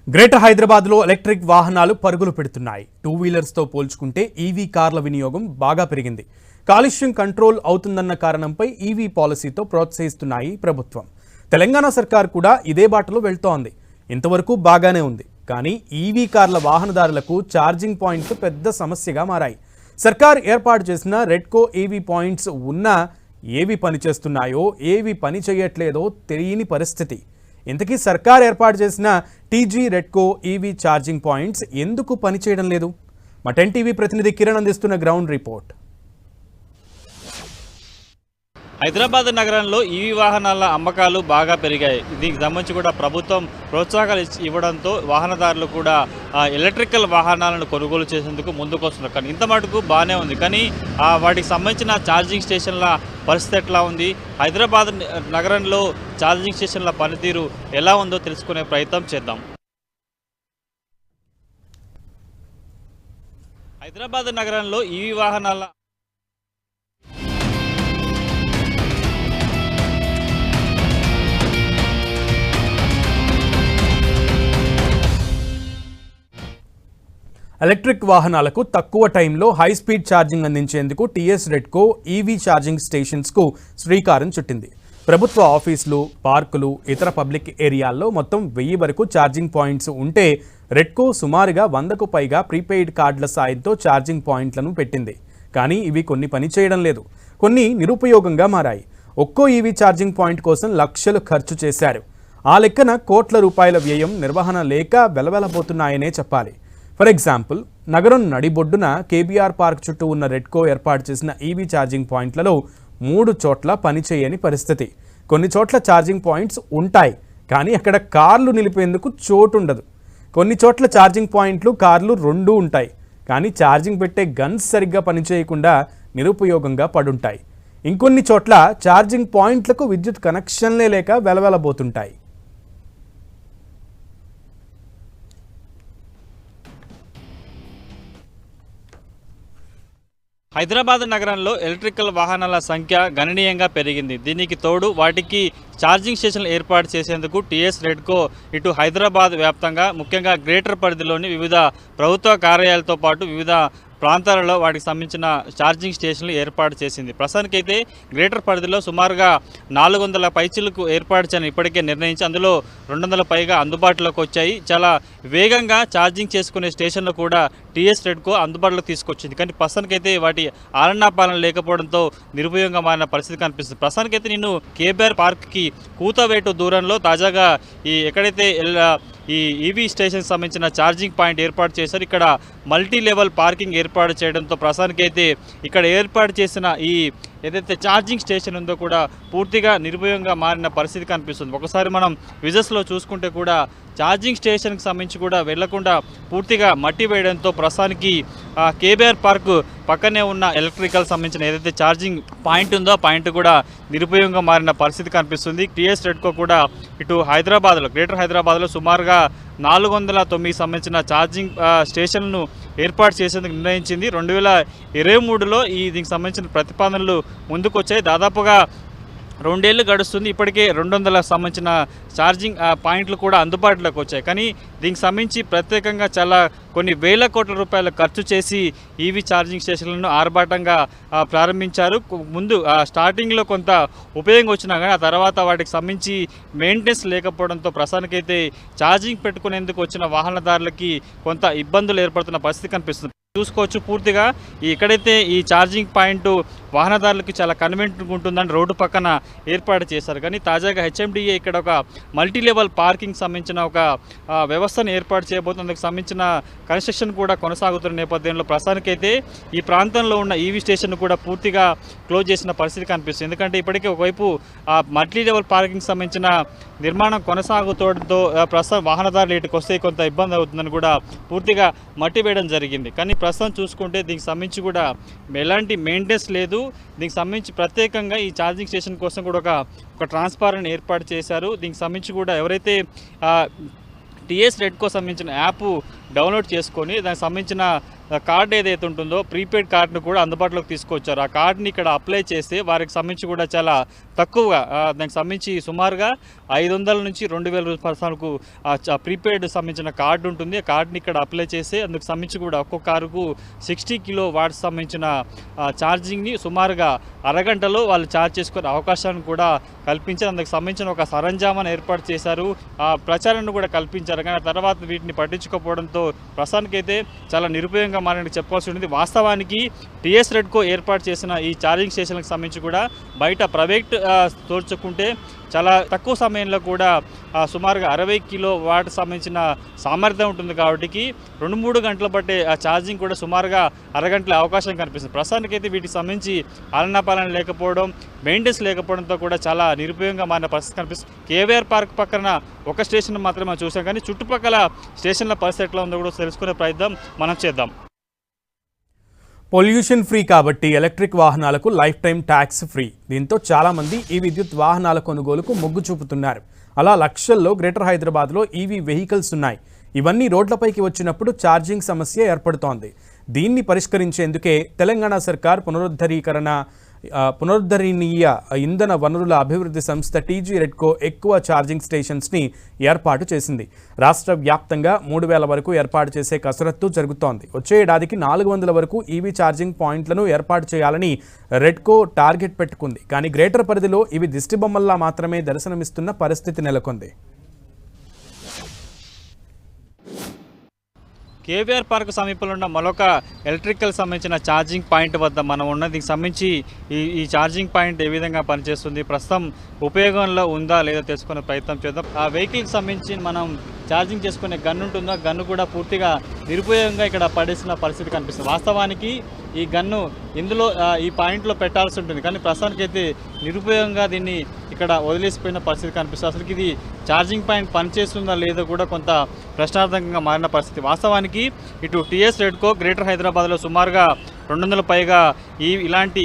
Greater హైదరాబాద్లో electric వాహనాలు పరుగులు పెడుతున్నాయి. టూ వీలర్స్తో పోల్చుకుంటే ఈవీ కార్ల వినియోగం బాగా పెరిగింది. కాలుష్యం కంట్రోల్ అవుతుందన్న కారణంపై ఈవీ పాలసీతో ప్రోత్సహిస్తున్నాయి ప్రభుత్వం. తెలంగాణ సర్కార్ కూడా ఇదే బాటలో వెళ్తోంది. ఇంతవరకు బాగానే ఉంది. కానీ ఈవీ కార్ల వాహనదారులకు ఛార్జింగ్ పాయింట్లు పెద్ద సమస్యగా మారాయి. సర్కార్ ఏర్పాటు చేసిన రెడ్కో ఈవీ పాయింట్స్ ఉన్నా ఏవి పనిచేస్తున్నాయో ఏవి పని చేయట్లేదో తెలియని పరిస్థితి. ఇంతకీ సర్కార్ ఏర్పాటు చేసిన TG REDCO EV charging points ఎందుకు పనిచేయడం లేదు? మా 10 టీవీ ప్రతినిధి కిరణ్ అందిస్తున్న గ్రౌండ్ రిపోర్ట్. హైదరాబాద్ నగరంలో ఈవీ వాహనాల అమ్మకాలు బాగా పెరిగాయి. దీనికి సంబంధించి కూడా ప్రభుత్వం ప్రోత్సాహకాలు ఇవ్వడంతో వాహనదారులు కూడా ఎలక్ట్రికల్ వాహనాలను కొనుగోలు చేసేందుకు ముందుకు వస్తున్నారు. కానీ ఇంత మటుకు బాగానే ఉంది. కానీ వాటికి సంబంధించిన ఛార్జింగ్ స్టేషన్ల పరిస్థితి ఎట్లా ఉంది, హైదరాబాద్ నగరంలో ఛార్జింగ్ స్టేషన్ల పనితీరు ఎలా ఉందో తెలుసుకునే ప్రయత్నం చేద్దాం. హైదరాబాద్ నగరంలో ఈవీ వాహనాల ఎలక్ట్రిక్ వాహనాలకు తక్కువ టైంలో హై స్పీడ్ ఛార్జింగ్ అందించేందుకు టీఎస్ రెడ్కో ఈవీ ఛార్జింగ్ స్టేషన్స్కు శ్రీకారం చుట్టింది. ప్రభుత్వ ఆఫీసులు, పార్కులు, ఇతర పబ్లిక్ ఏరియాల్లో మొత్తం 1000 వరకు ఛార్జింగ్ పాయింట్స్ ఉంటే రెడ్కో సుమారుగా 100కు పైగా ప్రీపెయిడ్ కార్డుల సాయంతో ఛార్జింగ్ పాయింట్లను పెట్టింది. కానీ ఇవి కొన్ని పనిచేయడం లేదు, కొన్ని నిరుపయోగంగా మారాయి. ఒక్కో ఈవీ ఛార్జింగ్ పాయింట్ కోసం లక్షలు ఖర్చు చేశారు. ఆ లెక్కన కోట్ల రూపాయల వ్యయం, నిర్వహణ లేక వెలవెలబోతున్నాయనే చెప్పాలి. ఫర్ ఎగ్జాంపుల్, నగరం నడిబొడ్డున కేబీఆర్ పార్క్ చుట్టూ ఉన్న రెడ్కో ఏర్పాటు చేసిన ఈవీ ఛార్జింగ్ పాయింట్లలో 3 చోట్ల పనిచేయని పరిస్థితి. కొన్ని చోట్ల ఛార్జింగ్ పాయింట్స్ ఉంటాయి, కానీ అక్కడ కార్లు నిలిపేందుకు చోటు ఉండదు. కొన్ని చోట్ల ఛార్జింగ్ పాయింట్లు, కార్లు రెండూ ఉంటాయి, కానీ ఛార్జింగ్ పెట్టే గన్స్ సరిగ్గా పనిచేయకుండా నిరుపయోగంగా పడుంటాయి. ఇంకొన్ని చోట్ల ఛార్జింగ్ పాయింట్లకు విద్యుత్ కనెక్షన్లే లేక వెలవెలబోతుంటాయి. హైదరాబాద్ నగరంలో ఎలక్ట్రికల్ వాహనాల సంఖ్య గణనీయంగా పెరిగింది. దీనికి తోడు వాటికి ఛార్జింగ్ స్టేషన్లు ఏర్పాటు చేసేందుకు టీఎస్ రెడ్కో ఇటు హైదరాబాద్ వ్యాప్తంగా ముఖ్యంగా గ్రేటర్ పరిధిలోని వివిధ ప్రభుత్వ కార్యాలయాలతో పాటు వివిధ ప్రాంతాలలో వాటికి సంబంధించిన ఛార్జింగ్ స్టేషన్లు ఏర్పాటు చేసింది. ప్రస్తుతానికైతే గ్రేటర్ పరిధిలో సుమారుగా 400 పైచీలకు ఏర్పాటు చేయని ఇప్పటికే నిర్ణయించి అందులో 200 పైగా అందుబాటులోకి వచ్చాయి. చాలా వేగంగా ఛార్జింగ్ చేసుకునే స్టేషన్లు కూడా టీఎస్ రెడ్కో అందుబాటులోకి తీసుకొచ్చింది. కానీ ప్రస్తుతానికైతే వాటి ఆలనాపాలన లేకపోవడంతో నిరుపయోగంగా మారిన పరిస్థితి కనిపిస్తుంది. ప్రస్తుతానికైతే నేను కేబీఆర్ పార్క్కి కూతవేటు దూరంలో తాజాగా ఎక్కడైతే ఈ ఈవీ స్టేషన్ సంబంధించిన ఛార్జింగ్ పాయింట్ ఏర్పాటు చేశారు. ఇక్కడ మల్టీ లెవెల్ పార్కింగ్ ఏర్పాటు చేయడంతో ప్రస్తుతానికైతే ఇక్కడ ఏర్పాటు చేసిన ఈ ఏదైతే ఛార్జింగ్ స్టేషన్ ఉందో కూడా పూర్తిగా నిరుపయోగంగా మారిన పరిస్థితి కనిపిస్తుంది. ఒకసారి మనం విజువల్స్లో చూసుకుంటే కూడా ఛార్జింగ్ స్టేషన్కి సంబంధించి కూడా వెళ్లకుండా పూర్తిగా మట్టి వేయడంతో ప్రస్తుతానికి కేబీఆర్ పార్క్ పక్కనే ఉన్న ఎలక్ట్రికల్ సంబంధించిన ఏదైతే ఛార్జింగ్ పాయింట్ ఉందో ఆ పాయింట్ కూడా నిరుపయోగంగా మారిన పరిస్థితి కనిపిస్తుంది. టీఎస్ రెడ్కో కూడా ఇటు హైదరాబాద్లో గ్రేటర్ హైదరాబాద్లో సుమారుగా 409 సంబంధించిన ఛార్జింగ్ స్టేషన్లను ఏర్పాటు చేసేందుకు నిర్ణయించింది. 2023లో దీనికి సంబంధించిన ప్రతిపాదనలు ముందుకు వచ్చాయి. దాదాపుగా 2 ఏళ్ళు గడుస్తుంది. ఇప్పటికే 200 సంబంధించిన ఛార్జింగ్ పాయింట్లు కూడా అందుబాటులోకి వచ్చాయి. కానీ దీనికి సంబంధించి ప్రత్యేకంగా చాలా కొన్ని వేల కోట్ల రూపాయలు ఖర్చు చేసి ఈవీ ఛార్జింగ్ స్టేషన్లను ఆర్భాటంగా ప్రారంభించారు. ముందు స్టార్టింగ్లో కొంత ఉపయోగం వచ్చినా కానీ ఆ తర్వాత వాటికి సంబంధించి మెయింటెనెన్స్ లేకపోవడంతో ప్రస్తుతానికైతే ఛార్జింగ్ పెట్టుకునేందుకు వచ్చిన వాహనదారులకి కొంత ఇబ్బందులు ఏర్పడుతున్న పరిస్థితి కనిపిస్తుంది. చూసుకోవచ్చు పూర్తిగా ఎక్కడైతే ఈ ఛార్జింగ్ పాయింట్ వాహనదారులకు చాలా కన్వీనియంట్ ఉంటుందని రోడ్డు పక్కన ఏర్పాటు చేశారు. కానీ తాజాగా హెచ్ఎండిఏ ఇక్కడ ఒక మల్టీ లెవెల్ పార్కింగ్ సంబంధించిన ఒక వ్యవస్థను ఏర్పాటు చేయబోతుంది. అందుకు సంబంధించిన కన్స్ట్రక్షన్ కూడా కొనసాగుతున్న నేపథ్యంలో ప్రస్తుతానికైతే ఈ ప్రాంతంలో ఉన్న ఈవీ స్టేషన్ కూడా పూర్తిగా క్లోజ్ చేసిన పరిస్థితి కనిపిస్తుంది. ఎందుకంటే ఇప్పటికే ఒకవైపు మల్టీ లెవెల్ పార్కింగ్ సంబంధించిన నిర్మాణం కొనసాగుతుండడంతో ప్రస్తుతం వాహనదారులు ఇటుకు వస్తే కొంత ఇబ్బంది అవుతుందని కూడా పూర్తిగా మట్టి వేయడం జరిగింది. కానీ ప్రస్తుతం చూసుకుంటే దీనికి సంబంధించి కూడా ఎలాంటి మెయింటెనెన్స్ లేదు. దీనికి సంబంధించి ప్రత్యేకంగా ఈ ఛార్జింగ్ స్టేషన్ కోసం కూడా ఒక ట్రాన్స్ఫార్మర్ ఏర్పాటు చేశారు. దీనికి సంబంధించి కూడా ఎవరైతే టీఎస్ రెడ్కో సంబంధించిన యాప్ డౌన్లోడ్ చేసుకొని దానికి సంబంధించిన కార్డు ఏదైతే ఉంటుందో ప్రీపెయిడ్ కార్డును కూడా అందుబాటులోకి తీసుకొచ్చారు. ఆ కార్డుని ఇక్కడ అప్లై చేస్తే వారికి సంబంధించి కూడా చాలా తక్కువగా దానికి సంబంధించి సుమారుగా 500 నుంచి 2000 రూపాయలకు ప్రీపెయిడ్ సంబంధించిన కార్డు ఉంటుంది. ఆ కార్డుని ఇక్కడ అప్లై చేసి అందుకు సంబంధించి కూడా ఒక్కొక్క కారుకు 60 కిలో వాట్స్ సంబంధించిన ఛార్జింగ్ని సుమారుగా అరగంటలో వాళ్ళు ఛార్జ్ చేసుకునే అవకాశాన్ని కూడా కల్పించారు. అందుకు సంబంధించిన ఒక సరంజామాను ఏర్పాటు చేశారు, ప్రచారాన్ని కూడా కల్పించారు. కానీ తర్వాత వీటిని పట్టించుకోకపోవడంతో ప్రస్తుతానికైతే చాలా నిరుపయోగంగా మారని చెప్పాల్సి ఉంటుంది. వాస్తవానికి టీఎస్ రెడ్కో ఏర్పాటు చేసిన ఈ ఛార్జింగ్ స్టేషన్లకు సంబంధించి కూడా బయట ప్రైవేట్ తోడ్చుకుంటే చాలా తక్కువ సమయంలో కూడా సుమారుగా 60 కిలో వాట్ సంబంధించిన సామర్థ్యం ఉంటుంది. కాబట్టి 2-3 గంటలు పట్టే ఆ ఛార్జింగ్ కూడా సుమారుగా అరగంటల అవకాశం కనిపిస్తుంది. ప్రస్తుతానికైతే వీటికి సంబంధించి ఆలనాపాలన లేకపోవడం, మెయింటెనెన్స్ లేకపోవడంతో కూడా చాలా నిరుపయోగంగా మారిన పరిస్థితి కనిపిస్తుంది. కేవీఆర్ పార్క్ పక్కన ఒక స్టేషన్ మాత్రమే చూసాం, కానీ చుట్టుపక్కల స్టేషన్ల పరిస్థితి ఎట్లా ఉందో కూడా తెలుసుకునే ప్రయత్నం మనం చేద్దాం. పొల్యూషన్ ఫ్రీ కాబట్టి ఎలక్ట్రిక్ వాహనాలకు లైఫ్ టైం ట్యాక్స్ ఫ్రీ. దీంతో చాలామంది ఈ విద్యుత్ వాహనాల కొనుగోలుకు మొగ్గు చూపుతున్నారు. అలా లక్షల్లో గ్రేటర్ హైదరాబాద్లో ఈవీ వెహికల్స్ ఉన్నాయి. ఇవన్నీ రోడ్లపైకి వచ్చినప్పుడు ఛార్జింగ్ సమస్య ఏర్పడుతోంది. దీన్ని పరిష్కరించేందుకే తెలంగాణ సర్కార్ పునరుద్ధరణీయ ఇంధన వనరుల అభివృద్ధి సంస్థ టీజీ రెడ్కో ఎక్కువ ఛార్జింగ్ స్టేషన్స్ని ఏర్పాటు చేసింది. రాష్ట్ర వ్యాప్తంగా 3000 వరకు ఏర్పాటు చేసే కసరత్తు జరుగుతోంది. వచ్చే ఏడాదికి 400 వరకు ఈవీ ఛార్జింగ్ పాయింట్లను ఏర్పాటు చేయాలని రెడ్కో టార్గెట్ పెట్టుకుంది. కానీ గ్రేటర్ పరిధిలో ఇవి దిష్టిబొమ్మల్లా మాత్రమే దర్శనమిస్తున్న పరిస్థితి నెలకొంది. కేవీఆర్ పార్క్ సమీపంలో ఉన్న మరొక ఎలక్ట్రికల్ సంబంధించిన ఛార్జింగ్ పాయింట్ వద్ద మనం ఉన్న దీనికి సంబంధించి ఈ ఛార్జింగ్ పాయింట్ ఏ విధంగా పనిచేస్తుంది, ప్రస్తుతం ఉపయోగంలో ఉందా లేదా తెలుసుకునే ప్రయత్నం చేద్దాం. ఆ వెహికల్కి సంబంధించి మనం ఛార్జింగ్ చేసుకునే గన్ను ఉంటుందో గన్ను కూడా పూర్తిగా నిరుపయోగంగా ఇక్కడ పడేసిన పరిస్థితి కనిపిస్తుంది. వాస్తవానికి ఈ గన్ను ఇందులో ఈ పాయింట్లో పెట్టాల్సి ఉంటుంది, కానీ ప్రస్తుతానికి అయితే నిరుపయోగంగా దీన్ని ఇక్కడ వదిలేసిపోయిన పరిస్థితి కనిపిస్తుంది. అసలు ఇది ఛార్జింగ్ పాయింట్ పనిచేస్తుందా లేదో కూడా కొంత ప్రశ్నార్థకంగా మారిన పరిస్థితి. వాస్తవానికి ఇటు టీఎస్ రెడ్కో గ్రేటర్ హైదరాబాద్లో సుమారుగా 200 పైగా ఇలాంటి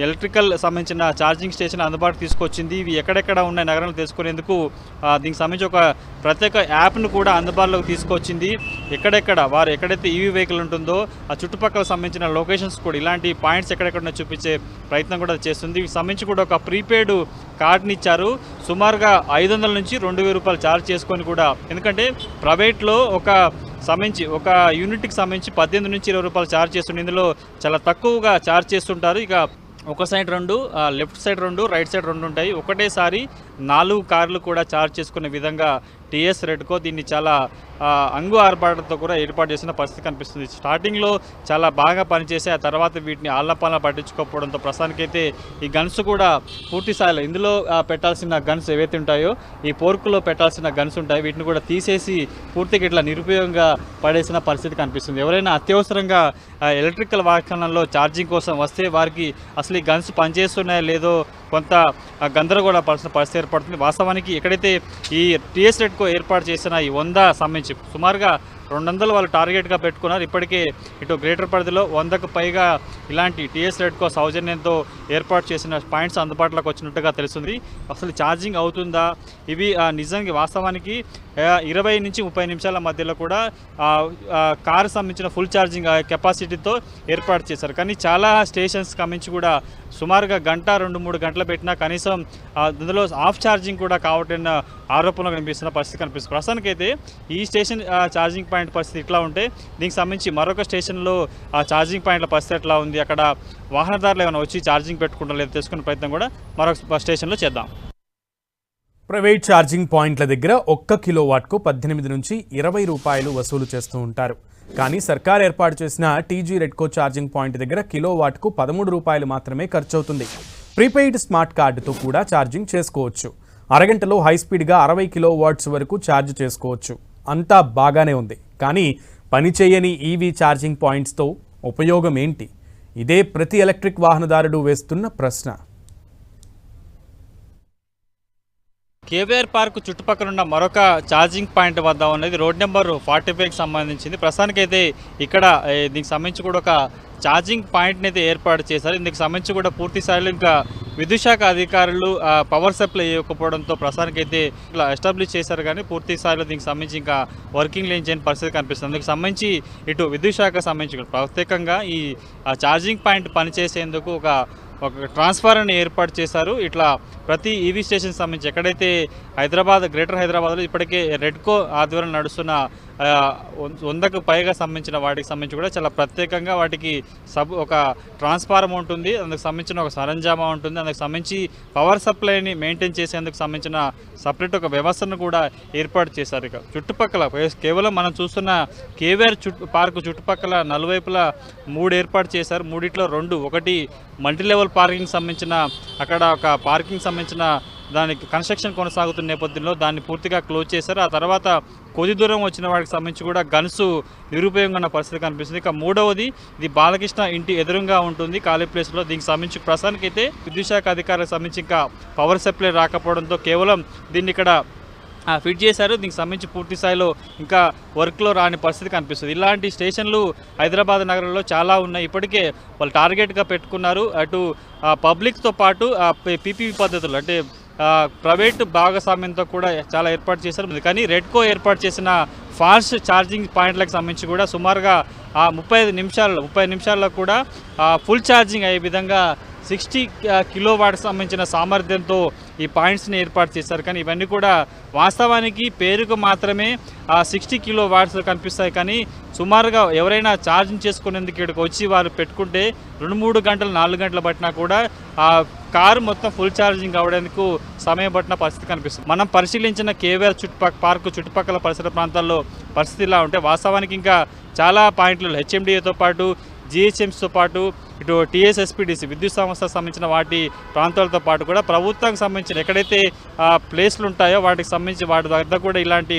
ఎలక్ట్రికల్ సంబంధించిన ఛార్జింగ్ స్టేషన్ అందుబాటులో తీసుకొచ్చింది. ఇవి ఎక్కడెక్కడ ఉన్నాయి నగరంలో తెలుసుకునేందుకు దీనికి సంబంధించి ఒక ప్రత్యేక యాప్ను కూడా అందుబాటులోకి తీసుకొచ్చింది. ఎక్కడైతే ఈవీ వెహికల్ ఉంటుందో ఆ చుట్టుపక్కల సంబంధించిన లొకేషన్స్ కూడా ఇలాంటి పాయింట్స్ ఎక్కడెక్కడ చూపించే ప్రయత్నం కూడా చేస్తుంది. వీటికి సంబంధించి కూడా ఒక ప్రీపెయిడ్ కార్డుని ఇచ్చారు. సుమారుగా 500 నుంచి 2000 రూపాయలు ఛార్జ్ చేసుకొని కూడా, ఎందుకంటే ప్రైవేట్లో ఒక యూనిట్కి సంబంధించి 18 నుంచి 20 రూపాయలు ఛార్జ్ చేస్తుండే, ఇందులో చాలా తక్కువగా ఛార్జ్ చేస్తుంటారు. ఇక ఒక side 2, left side 2, right side 2 ఉంటాయి. ఒకటేసారి 4 కార్లు కూడా ఛార్జ్ చేసుకునే విధంగా టీఎస్ రెడ్కో దీన్ని చాలా అంగు ఆర్పాటుతో కూడా ఏర్పాటు చేసిన పరిస్థితి కనిపిస్తుంది. స్టార్టింగ్లో చాలా బాగా పనిచేసి ఆ తర్వాత వీటిని ఆళ్లపాలన పట్టించుకోకపోవడంతో ప్రస్తుతానికైతే ఈ గన్స్ కూడా పూర్తి స్థాయిలో ఇందులో పెట్టాల్సిన గన్స్ ఏవైతే ఉంటాయో ఈ పోర్కులో పెట్టాల్సిన గన్స్ ఉంటాయి, వీటిని కూడా తీసేసి పూర్తిగా ఇట్లా నిరుపయోగంగా పడేసిన పరిస్థితి కనిపిస్తుంది. ఎవరైనా అత్యవసరంగా ఎలక్ట్రికల్ వాహనాల్లో ఛార్జింగ్ కోసం వస్తే వారికి అసలు ఈ గన్స్ పనిచేస్తున్నాయో లేదో కొంత గందరగోళ పరిస్థితి ఏర్పడుతుంది. వాస్తవానికి ఎక్కడైతే ఈ టీఎస్ రెడ్కో ఏర్పాటు చేసిన ఈ 100 సంబంధించి సుమారుగా 200 వాళ్ళు టార్గెట్గా పెట్టుకున్నారు. ఇప్పటికే ఇటు గ్రేటర్ పరిధిలో 100కు పైగా ఇలాంటి టీఎస్ రెడ్కో సౌజన్యంతో ఏర్పాటు చేసిన పాయింట్స్ అందుబాటులోకి వచ్చినట్టుగా తెలుస్తుంది. అసలు ఛార్జింగ్ అవుతుందా, ఇవి నిజంగా వాస్తవానికి 20 నుంచి 30 నిమిషాల మధ్యలో కూడా కారు సంబంధించిన ఫుల్ ఛార్జింగ్ కెపాసిటీతో ఏర్పాటు చేశారు. కానీ చాలా స్టేషన్స్ సంబంధించి కూడా సుమారుగా 1-2-3 గంటలు పెట్టినా కనీసం అందులో ఆఫ్ ఛార్జింగ్ కూడా కావటన్న ఆరోపణలు కనిపిస్తున్న పరిస్థితి కనిపిస్తుంది. ప్రస్తుతానికైతే ఈ స్టేషన్ ఛార్జింగ్ పాయింట్ పరిస్థితి ఇట్లా ఉంటే, దీనికి సంబంధించి మరొక స్టేషన్లో ఆ ఛార్జింగ్ పాయింట్ల పరిస్థితి ఎట్లా ఉంది, అక్కడ వాహనదారులు ఏమైనా వచ్చి ఛార్జింగ్ పెట్టుకుంటారో లేదో తెలుసుకునే ప్రయత్నం కూడా మరొక స్టేషన్లో చేద్దాం. ప్రైవేట్ ఛార్జింగ్ పాయింట్ల దగ్గర 1 కిలోవాట్కు 18 నుంచి 20 రూపాయలు వసూలు చేస్తూ ఉంటారు. కానీ సర్కార్ ఏర్పాటు చేసిన టీజీ రెడ్కో ఛార్జింగ్ పాయింట్ దగ్గర కిలోవాట్కు 13 రూపాయలు మాత్రమే ఖర్చవుతుంది. ప్రీపెయిడ్ స్మార్ట్ కార్డుతో కూడా ఛార్జింగ్ చేసుకోవచ్చు. అరగంటలో హైస్పీడ్గా 60 కిలోవాట్స్ వరకు ఛార్జ్ చేసుకోవచ్చు. అంతా బాగానే ఉంది, కానీ పనిచేయని ఈవీ ఛార్జింగ్ పాయింట్స్తో ఉపయోగం ఏంటి? ఇదే ప్రతి ఎలక్ట్రిక్ వాహనదారుడు వేస్తున్న ప్రశ్న. కేవీఆర్ పార్క్ చుట్టుపక్కల ఉన్న మరొక ఛార్జింగ్ పాయింట్ వద్ద ఉన్నది రోడ్ నెంబర్ 45కి సంబంధించింది. ప్రస్తుతానికైతే ఇక్కడ దీనికి సంబంధించి కూడా ఒక ఛార్జింగ్ పాయింట్ని అయితే ఏర్పాటు చేశారు. ఇందుకు సంబంధించి కూడా పూర్తి స్థాయిలో ఇంకా విద్యుత్ శాఖ అధికారులు పవర్ సప్లై ఇవ్వకపోవడంతో ప్రస్తుతానికైతే ఇట్లా ఎస్టాబ్లిష్ చేశారు, కానీ పూర్తి స్థాయిలో దీనికి సంబంధించి ఇంకా వర్కింగ్ లేని పరిస్థితి కనిపిస్తుంది. అందుకు సంబంధించి ఇటు విద్యుత్ శాఖ సంబంధించి ప్రత్యేకంగా ఈ ఛార్జింగ్ పాయింట్ పనిచేసేందుకు ఒక ఒక ట్రాన్స్ఫార్మర్ని ఏర్పాటు చేశారు. ఇట్లా ప్రతి ఈవీ స్టేషన్ సంబంధించి ఎక్కడైతే గ్రేటర్ హైదరాబాద్లో ఇప్పటికే రెడ్కో ఆధ్వర్యంలో నడుస్తున్న 100కు పైగా సంబంధించిన వాటికి సంబంధించి కూడా చాలా ప్రత్యేకంగా వాటికి ఒక ట్రాన్స్ఫార్మర్ ఉంటుంది, అందుకు సంబంధించిన ఒక సరంజామా ఉంటుంది, అందుకు సంబంధించి పవర్ సప్లైని మెయింటైన్ చేసేందుకు సంబంధించిన సపరేట్ ఒక వ్యవస్థను కూడా ఏర్పాటు చేశారు. ఇక చుట్టుపక్కల కేవలం మనం చూస్తున్న కేవీఆర్ పార్కు చుట్టుపక్కల నలువైపులా 3 ఏర్పాటు చేశారు. 3 ఒకటి మల్టీ లెవెల్ పార్కింగ్ సంబంధించిన అక్కడ ఒక పార్కింగ్ సంబంధించిన దానికి కన్స్ట్రక్షన్ కొనసాగుతున్న నేపథ్యంలో దాన్ని పూర్తిగా క్లోజ్ చేశారు. ఆ తర్వాత కొద్ది దూరం వచ్చిన వాటికి సంబంధించి కూడా గన్స్ నిరుపయోగంగా ఉన్న పరిస్థితి కనిపిస్తుంది. ఇక మూడవది ఇది బాలకృష్ణ ఇంటి ఎదురుగా ఉంటుంది ఖాళీ ప్లేస్లో. దీనికి సంబంధించి ప్రస్తుతానికైతే విద్యుత్ శాఖ అధికారులకు సంబంధించి ఇంకా పవర్ సప్లై రాకపోవడంతో కేవలం దీన్ని ఇక్కడ ఫిట్ చేశారు. దీనికి సంబంధించి పూర్తి స్థాయిలో ఇంకా వర్క్లో రాని పరిస్థితి కనిపిస్తుంది. ఇలాంటి స్టేషన్లు హైదరాబాద్ నగరంలో చాలా ఉన్నాయి. ఇప్పటికే వాళ్ళు టార్గెట్గా పెట్టుకున్నారు. అటు పబ్లిక్తో పాటు పీపీపీ పద్ధతులు అంటే ప్రైవేటు భాగస్వామ్యంతో కూడా చాలా ఏర్పాటు చేశారు. కానీ రెడ్కో ఏర్పాటు చేసిన ఫాస్ట్ ఛార్జింగ్ పాయింట్లకు సంబంధించి కూడా సుమారుగా 30 నిమిషాల్లో కూడా ఫుల్ ఛార్జింగ్ అయ్యే విధంగా 60 కిలోవాట్కి సంబంధించిన సామర్థ్యంతో ఈ పాయింట్స్ని ఏర్పాటు చేశారు. కానీ ఇవన్నీ కూడా వాస్తవానికి పేరుకు మాత్రమే 60 కిలోవాట్స్ కనిపిస్తాయి. కానీ సుమారుగా ఎవరైనా ఛార్జింగ్ చేసుకునేందుకు ఇక్కడికి వచ్చి వారు పెట్టుకుంటే 2-3 గంటలు 4 గంటలు పట్టినా కూడా ఆ కారు మొత్తం ఫుల్ ఛార్జింగ్ అవ్వడానికి సమయం పట్టిన పరిస్థితి కనిపిస్తుంది. మనం పరిశీలించిన కేవీఆర్ పార్కు చుట్టుపక్కల పరిసర ప్రాంతాల్లో పరిస్థితి ఇలా ఉంటే వాస్తవానికి ఇంకా చాలా పాయింట్లు హెచ్ఎండిఏతో పాటు జిహెచ్ఎంసీతో పాటు ఇటు టీఎస్ఎస్పీడీసీ విద్యుత్ సంస్థకు సంబంధించిన వాటి ప్రాంతాలతో పాటు కూడా ప్రభుత్వానికి సంబంధించిన ఎక్కడైతే ప్లేస్లు ఉంటాయో వాటికి సంబంధించి వాటి వద్ద కూడా ఇలాంటి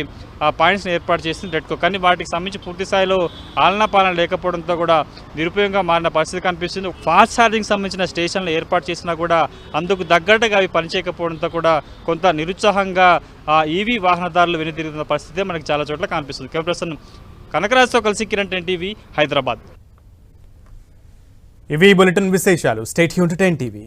పాయింట్స్ని ఏర్పాటు చేసింది రెడ్కో. కానీ వాటికి సంబంధించి పూర్తి స్థాయిలో ఆలనా పాలన లేకపోవడంతో కూడా నిరుపయోగంగా మారిన పరిస్థితి కనిపిస్తుంది. ఫాస్ట్ ఛార్జింగ్ సంబంధించిన స్టేషన్లు ఏర్పాటు చేసినా కూడా అందుకు తగ్గట్టుగా అవి పనిచేయకపోవడంతో కూడా కొంత నిరుత్సాహంగా ఈవీ వాహనదారులు వెనుతిరుగుతున్న పరిస్థితి మనకి చాలా చోట్ల కనిపిస్తుంది. కెమెరాపర్సన్ కనకరాజ్తో కలిసి కిరణ్ 10 టీవీ హైదరాబాద్. ఇవి బులెటిన్ విశేషాలు. Stay tuned to 10 TV.